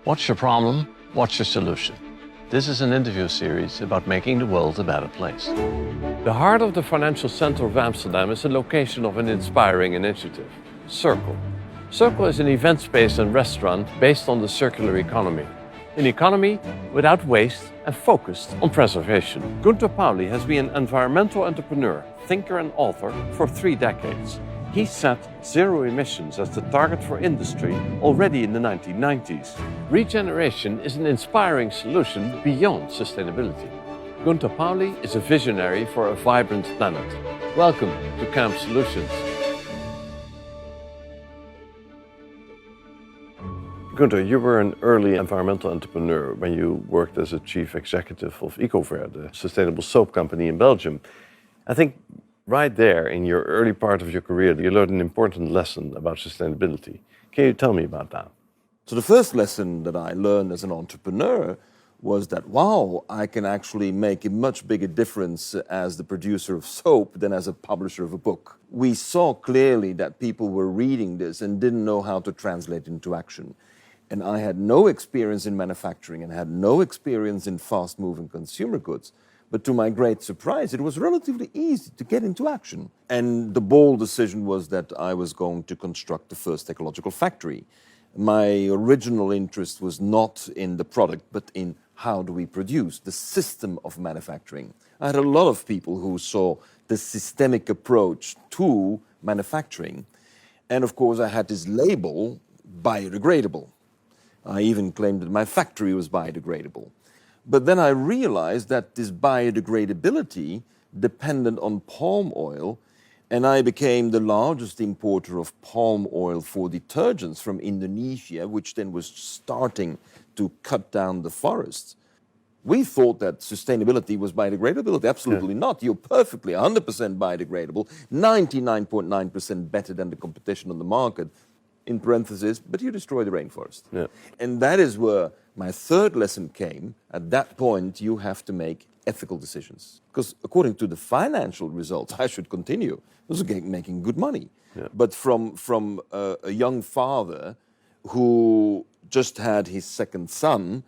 What's your problem? What's your solution? This is an interview series about making the world a better place. The heart of the financial center of Amsterdam is the location of an inspiring initiative, CIRCL. CIRCL is an event space and restaurant based on the circular economy. An economy without waste and focused on preservation. Gunter Pauli has been an environmental entrepreneur, thinker and author for 3 decades. He set zero emissions as the target for industry already in the 1990s. Regeneration is an inspiring solution beyond sustainability. Gunter Pauli is a visionary for a vibrant planet. Welcome to Kamp Solutions. Gunter, you were an early environmental entrepreneur when you worked as a chief executive of Ecover, the sustainable soap company in Belgium. I think right there in your early part of your career, you learned an important lesson about sustainability. Can you tell me about that? So the first lesson that I learned as an entrepreneur was that, wow, I can actually make a much bigger difference as the producer of soap than as a publisher of a book. We saw clearly that people were reading this and didn't know how to translate into action. And I had no experience in manufacturing and had no experience in fast-moving consumer goods. But to my great surprise, it was relatively easy to get into action. And the bold decision was that I was going to construct the first ecological factory. My original interest was not in the product, but in how do we produce, the system of manufacturing. I had a lot of people who saw the systemic approach to manufacturing. And of course, I had this label, biodegradable. I even claimed that my factory was biodegradable. But then I realized that this biodegradability depended on palm oil, and I became the largest importer of palm oil for detergents from Indonesia, which then was starting to cut down the forests. We thought that sustainability was biodegradability. Absolutely not. You're perfectly 100% biodegradable, 99.9% better than the competition on the market, in parentheses, but you destroy the rainforest. Yeah. And that is where my third lesson came. At that point, you have to make ethical decisions. Because according to the financial results, I should continue. I was making good money. Yeah. But from a young father who just had his second son,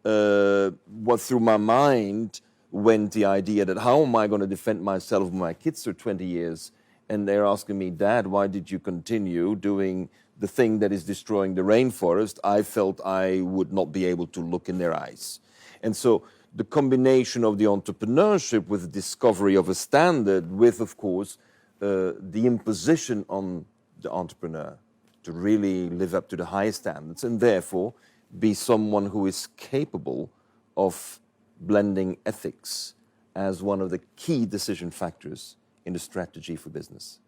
what through my mind went the idea that how am I going to defend myself when my kids are 20 years and they're asking me, Dad, why did you continue doing the thing that is destroying the rainforest? I felt I would not be able to look in their eyes. And so the combination of the entrepreneurship with the discovery of a standard with, of course, the imposition on the entrepreneur to really live up to the highest standards and therefore be someone who is capable of blending ethics as one of the key decision factors in the strategy for business.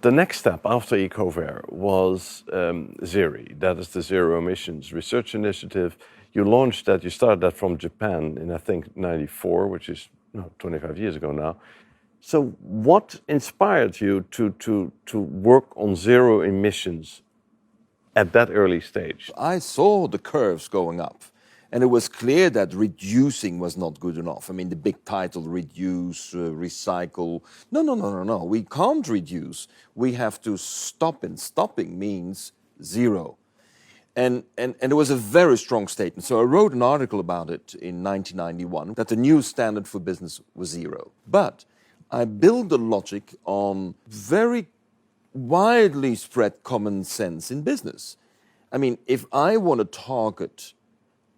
The next step after Ecover was ZERI, that is the Zero Emissions Research Initiative. You launched that, you started that from Japan in I think 94, which is 25 years ago now. So what inspired you to work on zero emissions at that early stage? I saw the curves going up. And it was clear that reducing was not good enough. I mean, the big title, reduce, recycle. No. We can't reduce. We have to stop, and stopping means zero. And it was a very strong statement. So I wrote an article about it in 1991, that the new standard for business was zero. But I built the logic on very widely spread common sense in business. I mean, if I want to target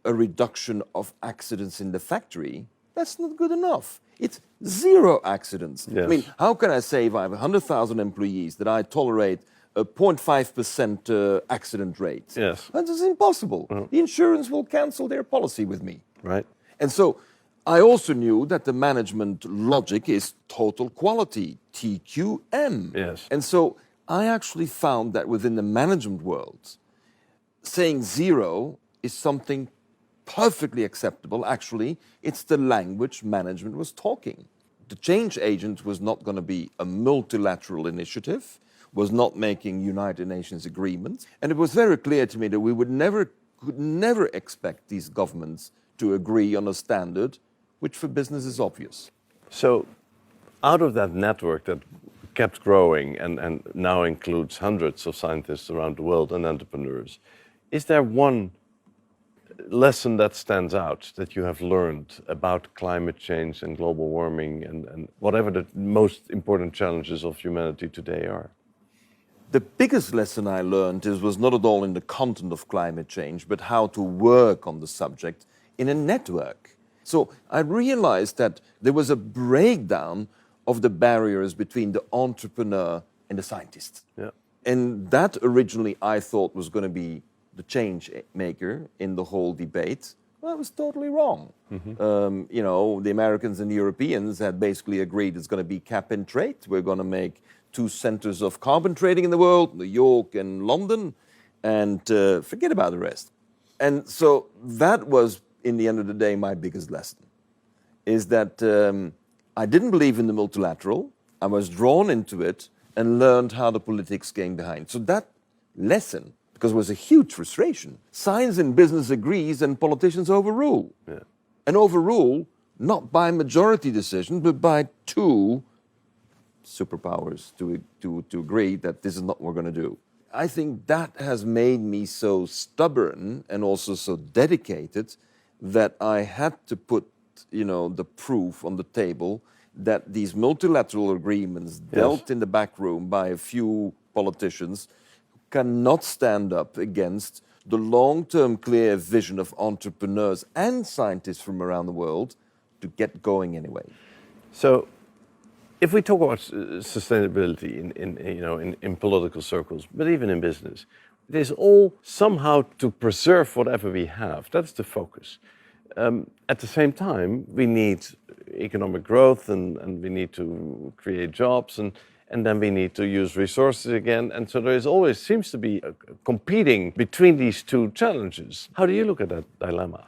a reduction of accidents in the factory, that's not good enough. It's zero accidents. Yes. I mean, how can I say if I have 100,000 employees that I tolerate a 0.5% accident rate? Yes. That is impossible. Mm. The insurance will cancel their policy with me. Right. And so I also knew that the management logic is total quality, TQM. Yes. And so I actually found that within the management world, saying zero is something perfectly acceptable. Actually, it's the language management was talking. The change agent was not going to be a multilateral initiative, was not making United Nations agreements. And it was very clear to me that we could never expect these governments to agree on a standard, which for business is obvious. So out of that network that kept growing and now includes hundreds of scientists around the world and entrepreneurs, is there one lesson that stands out that you have learned about climate change and global warming and whatever the most important challenges of humanity today are? The biggest lesson I learned was not at all in the content of climate change, but how to work on the subject in a network. So I realized that there was a breakdown of the barriers between the entrepreneur and the scientist. Yeah. And that originally I thought was going to be the change maker in the whole debate. Well, I was totally wrong. The Americans and the Europeans had basically agreed it's going to be cap and trade. We're going to make 2 centers of carbon trading in the world, New York and London, and forget about the rest. And so that was, in the end of the day, my biggest lesson, is that I didn't believe in the multilateral. I was drawn into it and learned how the politics came behind. So that lesson, because it was a huge frustration, science and business agrees and politicians overrule. Yeah. And overrule not by majority decision, but by 2 superpowers to agree that this is not what we're going to do. I think that has made me so stubborn and also so dedicated that I had to put, the proof on the table that these multilateral agreements dealt in the back room by a few politicians cannot stand up against the long-term clear vision of entrepreneurs and scientists from around the world to get going anyway. So, if we talk about sustainability in political circles, but even in business, it is all somehow to preserve whatever we have. That's the focus. At the same time, we need economic growth and we need to create jobs and then we need to use resources again. And so there is always seems to be a competing between these 2 challenges. How do you look at that dilemma?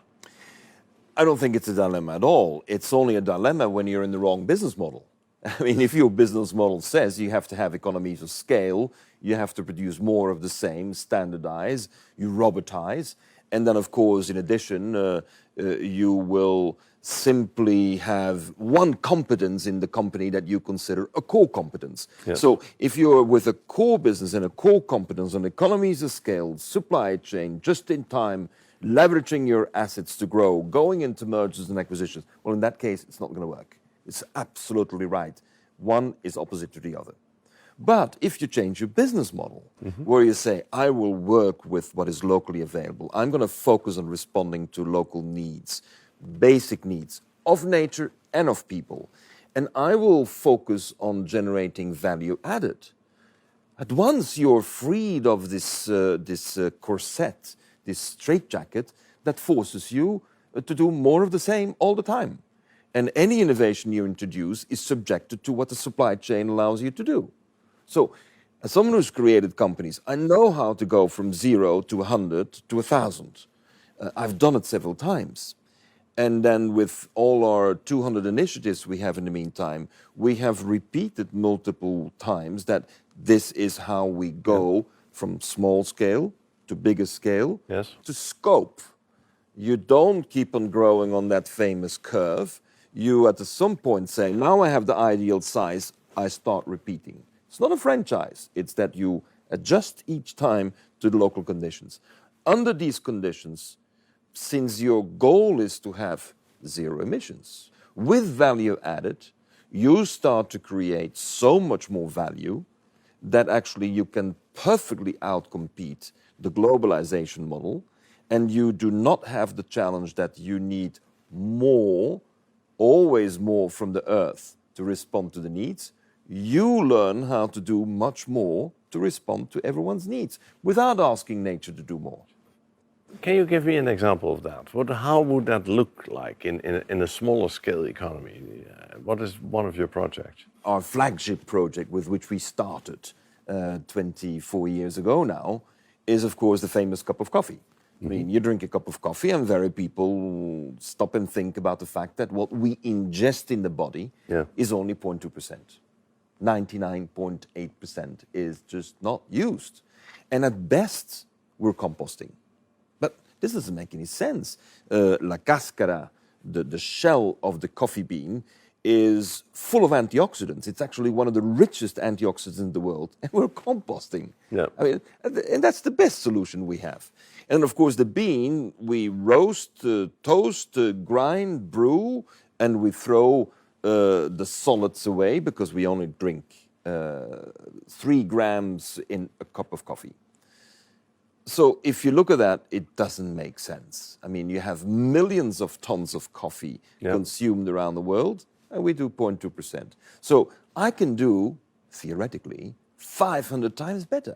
I don't think it's a dilemma at all. It's only a dilemma when you're in the wrong business model. I mean, if your business model says you have to have economies of scale, you have to produce more of the same, standardize, you robotize, and then, of course, in addition, you will simply have one competence in the company that you consider a core competence. Yes. So if you're with a core business and a core competence on economies of scale, supply chain, just in time, leveraging your assets to grow, going into mergers and acquisitions, well, in that case, it's not going to work. It's absolutely right. One is opposite to the other. But if you change your business model, where you say, I will work with what is locally available, I'm going to focus on responding to local needs, basic needs of nature and of people, and I will focus on generating value added. At once you're freed of this corset, this straitjacket that forces you to do more of the same all the time. And any innovation you introduce is subjected to what the supply chain allows you to do. So, as someone who's created companies, I know how to go from 0 to 100 to 1,000. I've done it several times. And then with all our 200 initiatives we have in the meantime, we have repeated multiple times that this is how we go from small scale to bigger scale to scope. You don't keep on growing on that famous curve. You at some point say, now I have the ideal size, I start repeating. It's not a franchise. It's that you adjust each time to the local conditions. Under these conditions, since your goal is to have 0 emissions, with value added, you start to create so much more value that actually you can perfectly outcompete the globalization model, and you do not have the challenge that you need more, always more from the earth to respond to the needs. You learn how to do much more to respond to everyone's needs without asking nature to do more. Can you give me an example of that? How would that look like in a smaller scale economy? What is one of your projects? Our flagship project with which we started 24 years ago now is, of course, the famous cup of coffee. I mean, you drink a cup of coffee and very people stop and think about the fact that what we ingest in the body is only 0.2%. 99.8% is just not used. And at best, we're composting. But this doesn't make any sense. La cáscara, the shell of the coffee bean, is full of antioxidants. It's actually one of the richest antioxidants in the world, and we're composting. Yeah. I mean, and that's the best solution we have. And of course, the bean we roast, toast, grind, brew, and we throw the solids away because we only drink 3 grams in a cup of coffee. So if you look at that, it doesn't make sense. I mean, you have millions of tons of coffee consumed around the world, and we do 0.2%. So I can do, theoretically, 500 times better.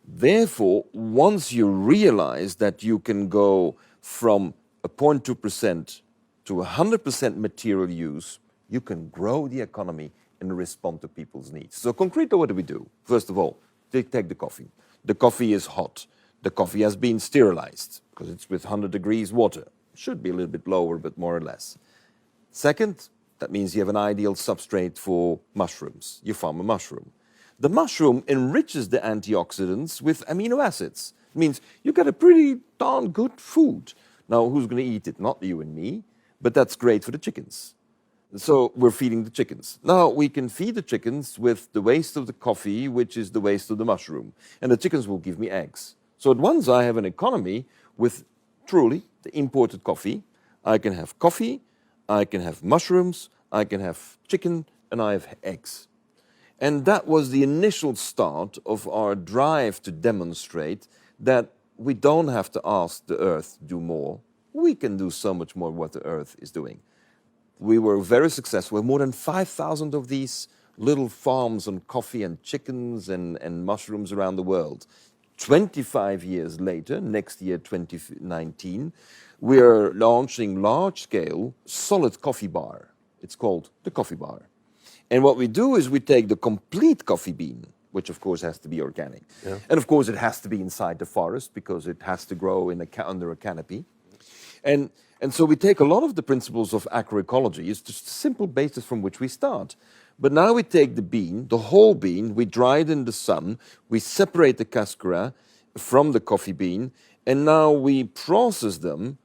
Therefore, once you realize that you can go from a 0.2% to 100% material use, you can grow the economy and respond to people's needs. So concretely, what do we do? First of all, take the coffee. The coffee is hot. The coffee has been sterilized because it's with 100 degrees water. Should be a little bit lower, but more or less. Second, that means you have an ideal substrate for mushrooms. You farm a mushroom. The mushroom enriches the antioxidants with amino acids. It means you get a pretty darn good food. Now, who's going to eat it? Not you and me, but that's great for the chickens. So we're feeding the chickens. Now we can feed the chickens with the waste of the coffee, which is the waste of the mushroom. And the chickens will give me eggs. So at once I have an economy with truly the imported coffee. I can have coffee, I can have mushrooms, I can have chicken, and I have eggs. And that was the initial start of our drive to demonstrate that we don't have to ask the earth to do more. We can do so much more what the earth is doing. We were very successful. More than 5,000 of these little farms on coffee and chickens and mushrooms around the world. 25 years later, next year, 2019, we are launching large-scale solid coffee bar. It's called the coffee bar. And what we do is we take the complete coffee bean, which of course has to be organic. Yeah. And of course it has to be inside the forest because it has to grow in under a canopy. And so we take a lot of the principles of agroecology. It's just a simple basis from which we start. But now we take the bean, the whole bean, we dry it in the sun, we separate the cascara from the coffee bean, and now we process them,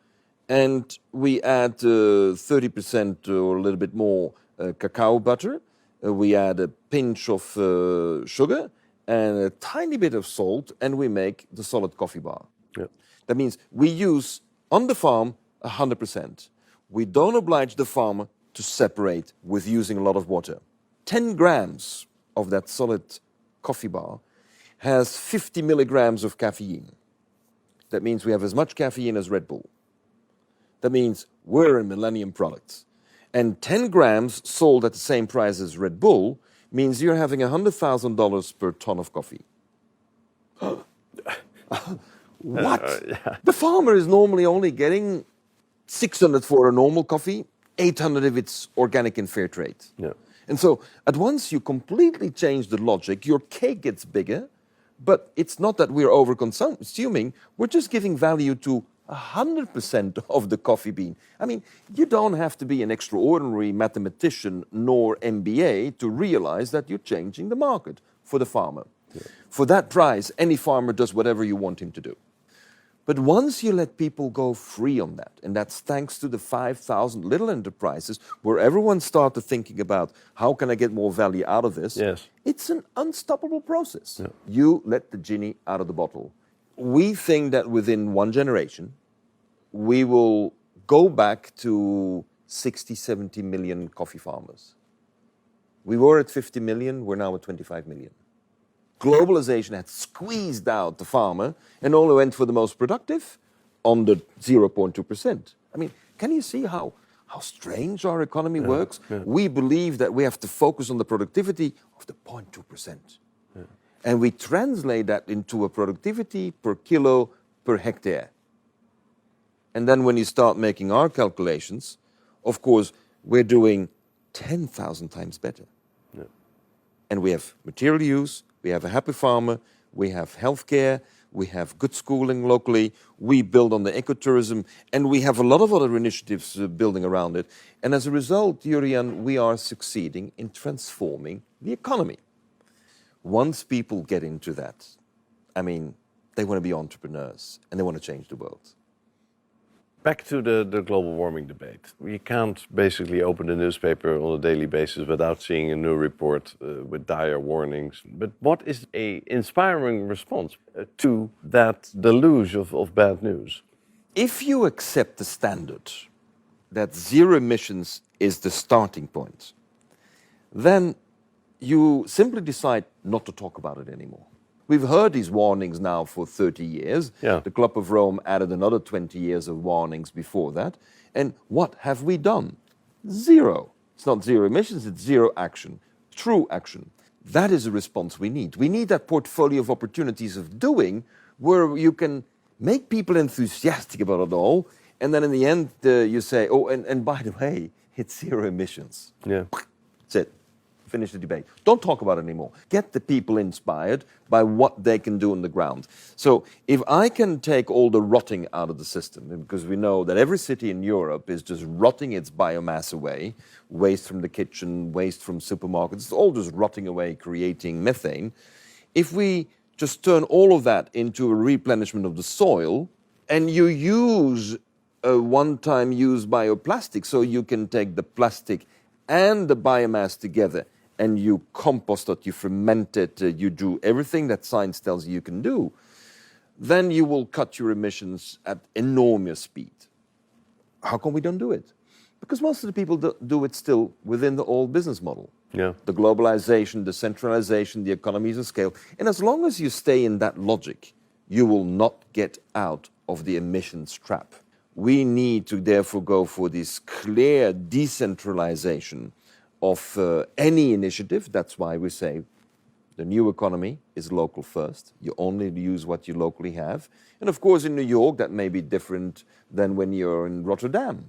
and we add 30% or a little bit more cacao butter. We add a pinch of sugar and a tiny bit of salt, and we make the solid coffee bar. Yep. That means we use, on the farm, 100%. We don't oblige the farmer to separate with using a lot of water. 10 grams of that solid coffee bar has 50 milligrams of caffeine. That means we have as much caffeine as Red Bull. That means we're in Millennium products. And 10 grams sold at the same price as Red Bull means you're having $100,000 per ton of coffee. What? Yeah. The farmer is normally only getting 600 for a normal coffee, 800 if it's organic and fair trade. Yeah. And so at once you completely change the logic, your cake gets bigger, but it's not that we're over-consuming, we're just giving value to 100% of the coffee bean. I mean, you don't have to be an extraordinary mathematician nor MBA to realize that you're changing the market for the farmer. Yeah. For that price, any farmer does whatever you want him to do. But once you let people go free on that, and that's thanks to the 5,000 little enterprises where everyone started thinking about how can I get more value out of this, yes. It's an unstoppable process. Yeah. You let the genie out of the bottle. We think that within one generation, we will go back to 60, 70 million coffee farmers. We were at 50 million, we're now at 25 million. Globalization had squeezed out the farmer and only went for the most productive on the 0.2%. I mean, can you see how strange our economy works? Yeah. We believe that we have to focus on the productivity of the 0.2%. Yeah. And we translate that into a productivity per kilo per hectare. And then when you start making our calculations, of course, we're doing 10,000 times better. Yeah. And we have material use, we have a happy farmer, we have healthcare, we have good schooling locally, we build on the ecotourism, and we have a lot of other initiatives building around it. And as a result, Jurriaan, we are succeeding in transforming the economy. Once people get into that, I mean, they want to be entrepreneurs and they want to change the world. Back to the global warming debate. We can't basically open the newspaper on a daily basis without seeing a new report with dire warnings. But what is an inspiring response to that deluge of bad news? If you accept the standard that zero emissions is the starting point, then you simply decide not to talk about it anymore. We've heard these warnings now for 30 years. Yeah. The Club of Rome added another 20 years of warnings before that. And what have we done? Zero. It's not zero emissions, it's zero action. True action. That is a response we need. We need that portfolio of opportunities of doing where you can make people enthusiastic about it all. And then in the end, you say, oh, and by the way, it's zero emissions. Yeah. That's it. Finish the debate. Don't talk about it anymore. Get the people inspired by what they can do on the ground. So if I can take all the rotting out of the system, because we know that every city in Europe is just rotting its biomass away, waste from the kitchen, waste from supermarkets, it's all just rotting away, creating methane. If we just turn all of that into a replenishment of the soil, and you use a one-time use bioplastic, so you can take the plastic and the biomass together, and you compost it, you ferment it, you do everything that science tells you can do, then you will cut your emissions at enormous speed. How come we don't do it? Because most of the people do it still within the old business model. Yeah. The globalization, the centralization, the economies of scale. And as long as you stay in that logic, you will not get out of the emissions trap. We need to therefore go for this clear decentralization of any initiative. That's why we say the new economy is local first. You only use what you locally have. And of course, in New York, that may be different than when you're in Rotterdam.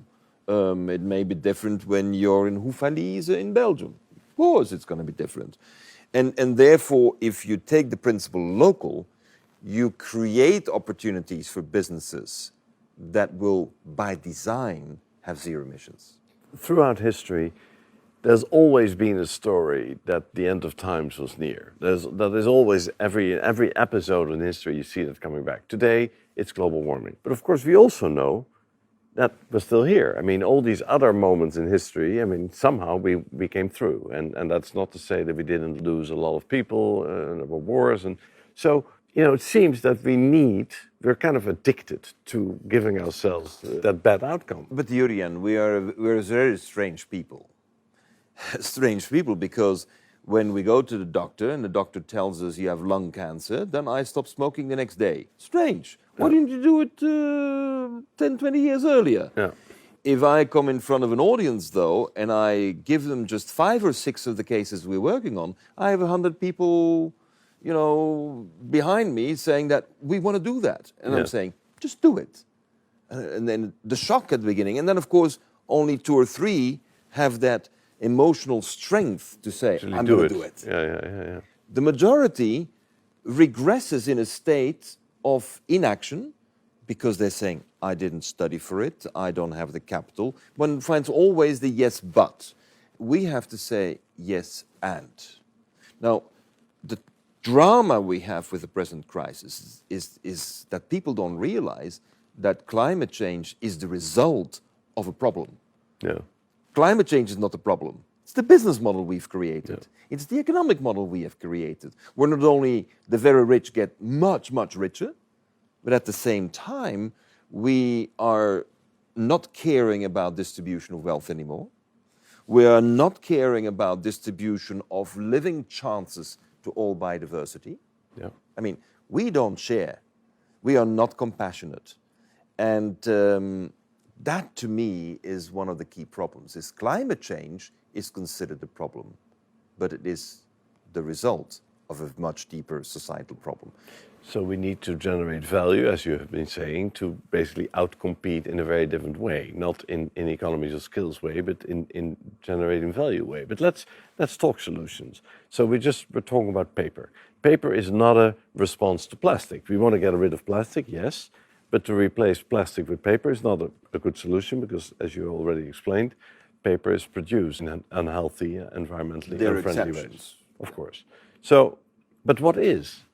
It may be different when you're in Houffalize in Belgium. Of course, it's going to be different. And therefore, if you take the principle local, you create opportunities for businesses that will, by design, have zero emissions. Throughout history, there's always been a story that the end of times was near. There's always, every episode in history, you see that coming back. Today, it's global warming. But of course, we also know that we're still here. I mean, all these other moments in history, I mean, somehow we came through. And that's not to say that we didn't lose a lot of people, there were wars. And so, you know, it seems that we're kind of addicted to giving ourselves that bad outcome. But Jurriaan, we're a very strange people. Strange people, because when we go to the doctor and the doctor tells us you have lung cancer, then I stop smoking the next day. Strange. Why didn't you do it 10, 20 years earlier? Yeah. If I come in front of an audience, though, and I give them just 5 or 6 of the cases we're working on, I have 100 people, you know, behind me saying that we want to do that. And I'm saying, just do it. And then the shock at the beginning. And then, of course, only 2 or 3 have that emotional strength to say, I'm going to do it. Yeah. The majority regresses in a state of inaction because they're saying, I didn't study for it, I don't have the capital. One finds always the yes, but. We have to say yes, and. Now, the drama we have with the present crisis is that people don't realize that climate change is the result of a problem. Yeah. Climate change is not the problem. It's the business model we've created. Yeah. It's the economic model we have created. Where not only the very rich get much, much richer, but at the same time, we are not caring about distribution of wealth anymore. We are not caring about distribution of living chances to all biodiversity. Yeah. I mean, we don't share. We are not compassionate. And that, to me, is one of the key problems. Is climate change is considered a problem, but it is the result of a much deeper societal problem. So we need to generate value, as you have been saying, to basically outcompete in a very different way, not in economies of skills way, but in generating value way. But let's talk solutions. So we're talking about paper. Paper is not a response to plastic. We want to get rid of plastic, yes, but to replace plastic with paper is not a good solution because, as you already explained, paper is produced in an unhealthy, environmentally unfriendly ways. Of course. So, but what is?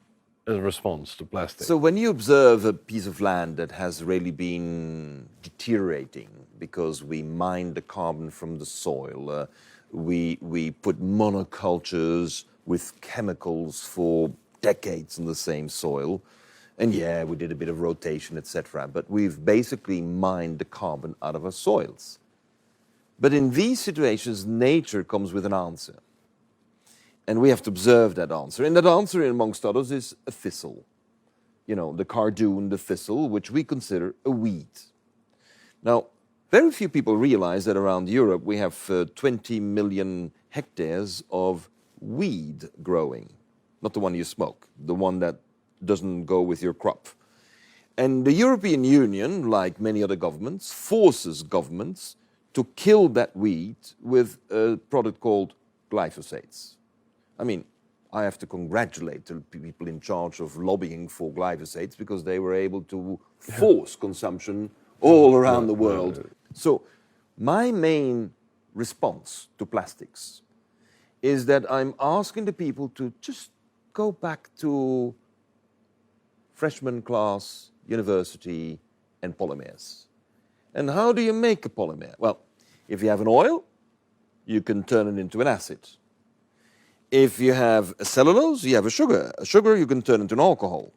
as a response to plastic? So when you observe a piece of land that has really been deteriorating because we mine the carbon from the soil, we put monocultures with chemicals for decades in the same soil, and yeah, we did a bit of rotation, etc., but we've basically mined the carbon out of our soils. But in these situations, nature comes with an answer. And we have to observe that answer. And that answer, amongst others, is a thistle. You know, the cardoon, the thistle, which we consider a weed. Now, very few people realize that around Europe we have 20 million hectares of weed growing. Not the one you smoke, the one that doesn't go with your crop. And the European Union, like many other governments, forces governments to kill that weed with a product called glyphosates. I mean, I have to congratulate the people in charge of lobbying for glyphosates because they were able to force consumption all around the world. So my main response to plastics is that I'm asking the people to just go back to freshman class, university, and polymers. And how do you make a polymer? Well, if you have an oil, you can turn it into an acid. If you have a cellulose, you have a sugar. A sugar you can turn into an alcohol.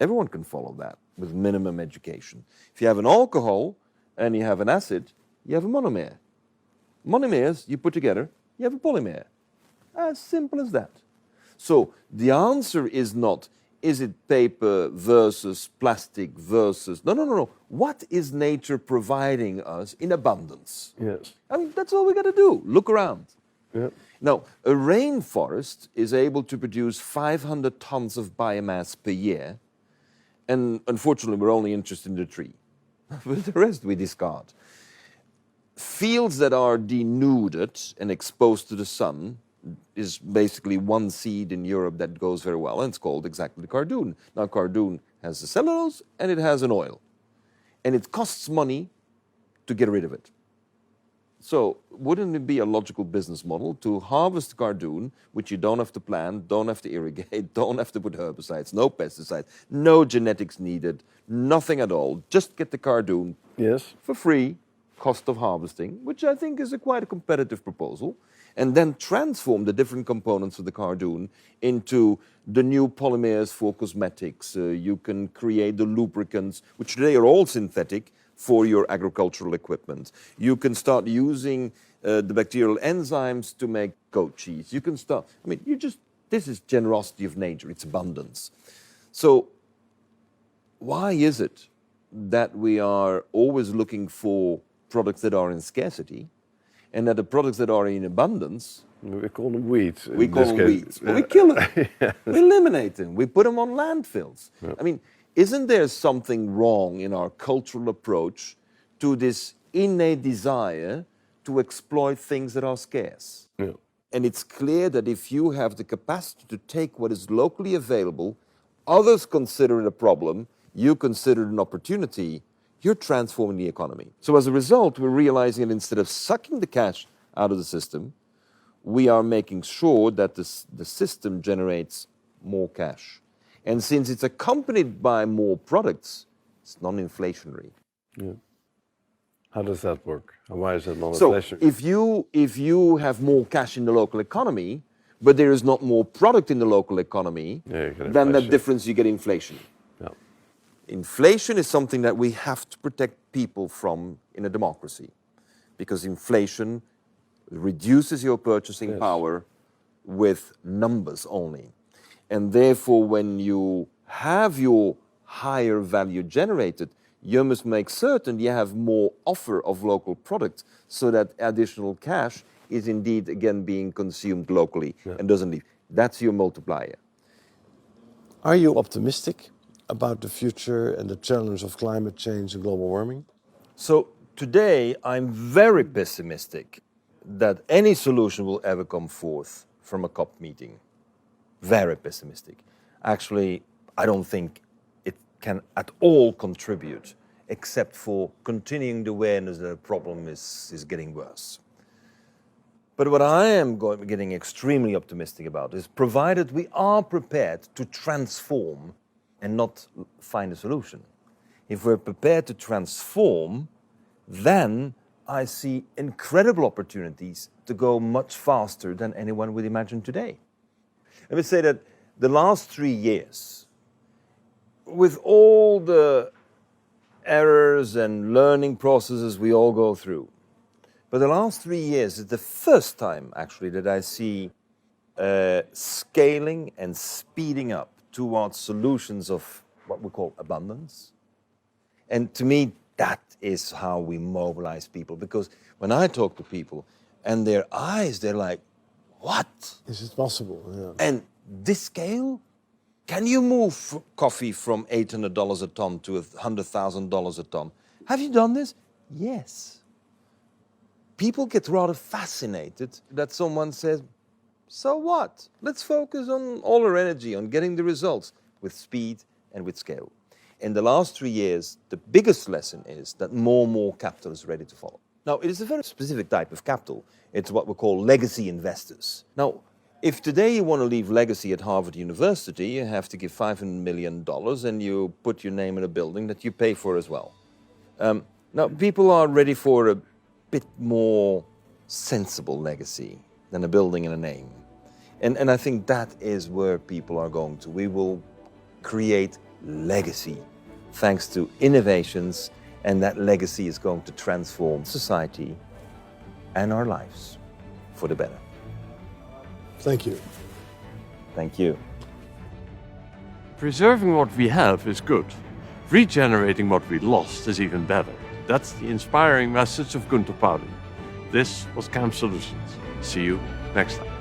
Everyone can follow that with minimum education. If you have an alcohol and you have an acid, you have a monomer. Monomers you put together, you have a polymer. As simple as that. So the answer is not, is it paper versus plastic versus... No. What is nature providing us in abundance? Yes. I mean, that's all we got to do. Look around. Yeah. Now, a rainforest is able to produce 500 tons of biomass per year, and unfortunately we're only interested in the tree. But the rest we discard. Fields that are denuded and exposed to the sun is basically one seed in Europe that goes very well, and it's called exactly the cardoon. Now, cardoon has the cellulose and it has an oil, and it costs money to get rid of it. So wouldn't it be a logical business model to harvest cardoon, which you don't have to plant, don't have to irrigate, don't have to put herbicides, no pesticides, no genetics needed, nothing at all, just get the cardoon for free, cost of harvesting, which I think is quite a competitive proposal, and then transform the different components of the cardoon into the new polymers for cosmetics. You can create the lubricants, which today are all synthetic, for your agricultural equipment. You can start using the bacterial enzymes to make goat cheese. You can start, I mean, this is generosity of nature, it's abundance. So why is it that we are always looking for products that are in scarcity, and that the products that are in abundance, we call them weeds. We call them weeds. Well, we kill them. Yes. We eliminate them. We put them on landfills. Yeah. I mean, isn't there something wrong in our cultural approach to this innate desire to exploit things that are scarce? Yeah. And it's clear that if you have the capacity to take what is locally available, others consider it a problem, you consider it an opportunity, you're transforming the economy. So as a result, we're realizing that instead of sucking the cash out of the system, we are making sure that the system generates more cash. And since it's accompanied by more products, it's non-inflationary. Yeah. How does that work? Why is it non-inflationary? So if you have more cash in the local economy, but there is not more product in the local economy, then that difference you get inflation. Yeah. Inflation is something that we have to protect people from in a democracy, because inflation reduces your purchasing power with numbers only. And therefore, when you have your higher value generated, you must make certain you have more offer of local products so that additional cash is indeed again being consumed locally and doesn't leave. That's your multiplier. Are you optimistic about the future and the challenge of climate change and global warming? So today I'm very pessimistic that any solution will ever come forth from a COP meeting. Very pessimistic. Actually, I don't think it can at all contribute except for continuing the awareness that the problem is getting worse. But what I am getting extremely optimistic about is provided we are prepared to transform and not find a solution. If we're prepared to transform, then I see incredible opportunities to go much faster than anyone would imagine today. Let me say that the last 3 years, with all the errors and learning processes we all go through, but the last 3 years is the first time actually that I see scaling and speeding up towards solutions of what we call abundance. And to me, that is how we mobilize people. Because when I talk to people and their eyes, they're like, what? Is it possible? Yeah. And this scale? Can you move coffee from $800 a ton to $100,000 a ton? Have you done this? Yes. People get rather fascinated that someone says, so what? Let's focus on all our energy on getting the results with speed and with scale. In the last 3 years, the biggest lesson is that more and more capital is ready to follow. Now, it is a very specific type of capital. It's what we call legacy investors. Now, if today you want to leave legacy at Harvard University, you have to give $500 million and you put your name in a building that you pay for as well. Now, people are ready for a bit more sensible legacy than a building and a name. And I think that is where people are going to. We will create legacy thanks to innovations, and that legacy is going to transform society and our lives for the better. Thank you. Thank you. Preserving what we have is good. Regenerating what we lost is even better. That's the inspiring message of Gunter Pauli. This was Kamp Solutions. See you next time.